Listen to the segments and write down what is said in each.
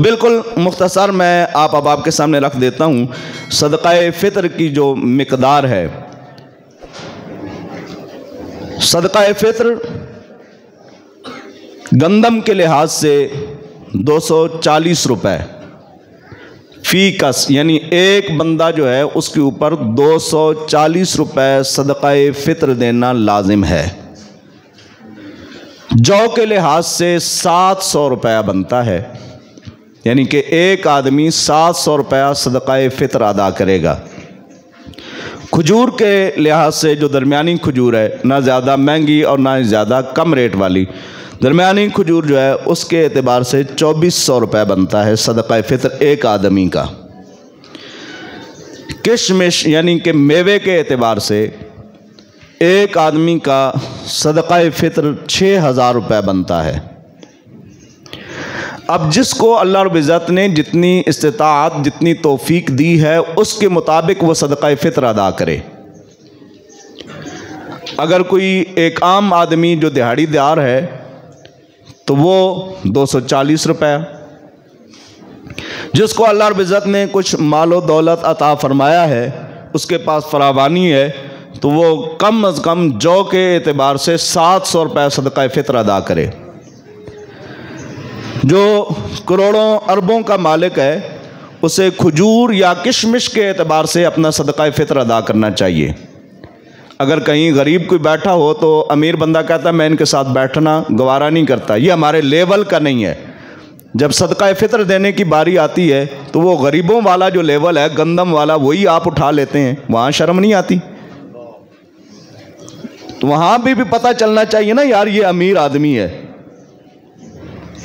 बिल्कुल मुख्तसर मैं अब आपके सामने रख देता हूँ। सदक़ाए फ़ितर की जो मिक़दार है, सदक़ाए फ़ितर गंदम के लिहाज से 240 रुपये फ़ी कस, यानी एक बंदा जो है उसके ऊपर 240 रुपये सदक़ाए फ़ितर देना लाजिम है। जौ के लिहाज से 700 रुपया बनता है, यानी कि एक आदमी 700 रुपया सदक़ाए फ़ितर अदा करेगा। खजूर के लिहाज से जो दरमियानी खजूर है, ना ज़्यादा महंगी और ना ज़्यादा कम रेट वाली, दरमियानी खजूर जो है उसके एतबार से 2400 रुपये बनता है सदक़ाए फ़ितर एक आदमी का। किशमिश यानी कि मेवे के एतबार से एक आदमी का सदक़ाए फ़ितर 6000 रुपये बनता है। अब जिसको अल्लाह रब्बुल इज़्ज़त ने जितनी इस्तिताअत, जितनी तौफीक दी है, उसके मुताबिक वो सदक़ाए फ़ितर अदा करे। अगर कोई एक आम आदमी जो दिहाड़ीदार है तो वो 240 रुपये, जिसको अल्लाह रब्बुल इज़्ज़त ने कुछ मालो दौलत अता फरमाया है, उसके पास फरावानी है, तो वो कम अज़ कम जौ के एतबार से 700 रुपये सदक़ाए फ़ितर अदा करे। जो करोड़ों अरबों का मालिक है उसे खजूर या किशमिश के एतबार से अपना सदक़ाए फ़ितर अदा करना चाहिए। अगर कहीं गरीब कोई बैठा हो तो अमीर बंदा कहता है मैं इनके साथ बैठना गवारा नहीं करता, ये हमारे लेवल का नहीं है। जब सदक़ाए फ़ितर देने की बारी आती है तो वो गरीबों वाला जो लेवल है, गंदम वाला, वही आप उठा लेते हैं, वहाँ शर्म नहीं आती? तो वहाँ भी पता चलना चाहिए ना यार, ये अमीर आदमी है,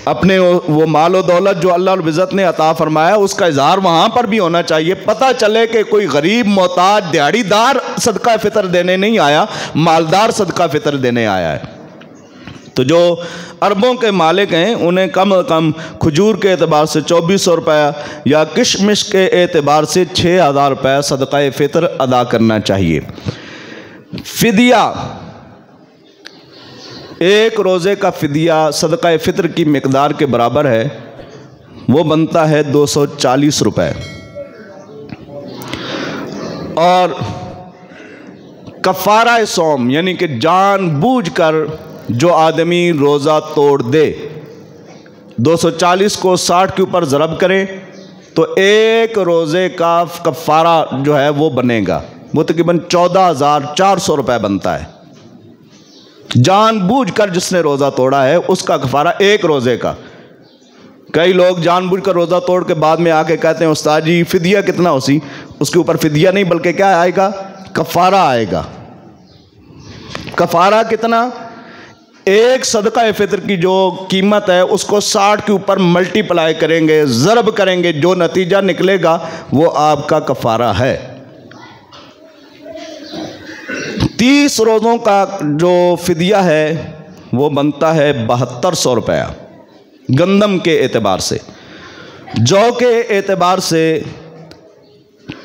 अपने वो मालो दौलत जो अल्लाह रब्बुल इज़्ज़त ने अता फरमाया उसका इज़हार वहाँ पर भी होना चाहिए। पता चले कि कोई गरीब मोहताज दिहाड़ीदार सदक़ा फ़ितर देने नहीं आया, मालदार सदक़ा फ़ितर देने आया है। तो जो अरबों के मालिक हैं उन्हें कम से कम खजूर के एतबार से 2400 रुपया या किशमिश के एतबार से 6000 रुपया सदक़ा फ़ितर अदा करना चाहिए। फ़िदिया, एक रोज़े का फ़िदिया सदक़ा फ़ितर की मिक़दार के बराबर है, वो बनता है 240 रुपये। और कफ़ारा सौम यानी कि जानबूझकर जो आदमी रोज़ा तोड़ दे, 240 को 60 के ऊपर ज़रब करें तो एक रोज़े का कफ़ारा जो है वो बनेगा, वो तकरीबन 14,400 रुपये बनता है। जानबूझकर जिसने रोज़ा तोड़ा है उसका कफ़ारा एक रोज़े का। कई लोग जानबूझकर रोज़ा तोड़ के बाद में आके कहते हैं उस्ताद जी फ़िदिया कितना होसी, उसके ऊपर फ़िदिया नहीं बल्कि क्या आएगा, कफ़ारा आएगा। कफ़ारा कितना? एक सदक़ा फ़ितर की जो कीमत है उसको 60 के ऊपर मल्टीप्लाई करेंगे, ज़रब करेंगे, जो नतीजा निकलेगा वो आपका कफ़ारा है। 30 रोज़ों का जो फ़िदिया है वो बनता है 7200 रुपया गंदम के एतबार से। जौ के एतबार से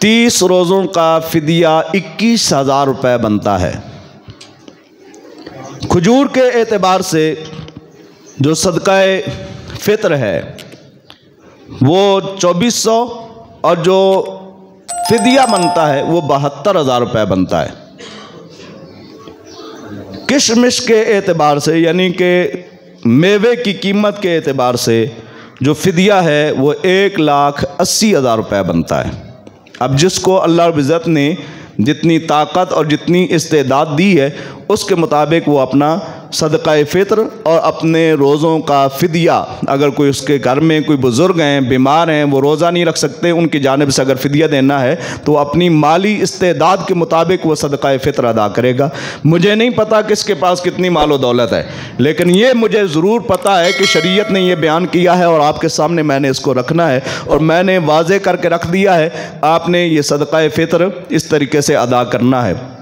30 रोज़ों का फ़िदिया 21,000 रुपये बनता है। खजूर के एतबार से जो सदक़ा फ़ितर है वो 2400 और जो फ़िदिया बनता है वो 72,000 रुपये बनता है। किशमिश के एतबार से यानी कि मेवे की कीमत के एतबार से जो फ़िदिया है वो 1,80,000 रुपये बनता है। अब जिसको अल्लाह रब्बुल इज़्ज़त ने जितनी ताकत और जितनी इस्तेदाद दी है उसके मुताबिक वो अपना सदक़ा फ़ितर और अपने रोज़ों का फ़िदिया, अगर कोई उसके घर में कोई बुज़ुर्ग हैं, बीमार हैं, वो रोज़ा नहीं रख सकते, उनकी जानिब से अगर फ़िदिया देना है तो अपनी माली इस्तेदाद के मुताबिक वो सदक़ा फ़ितर अदा करेगा। मुझे नहीं पता किसके पास कितनी मालो दौलत है, लेकिन ये मुझे ज़रूर पता है कि शरीयत ने यह बयान किया है और आपके सामने मैंने इसको रखना है और मैंने वाज़े करके रख दिया है, आपने ये सदक़ा फ़ितर इस तरीके से अदा करना है।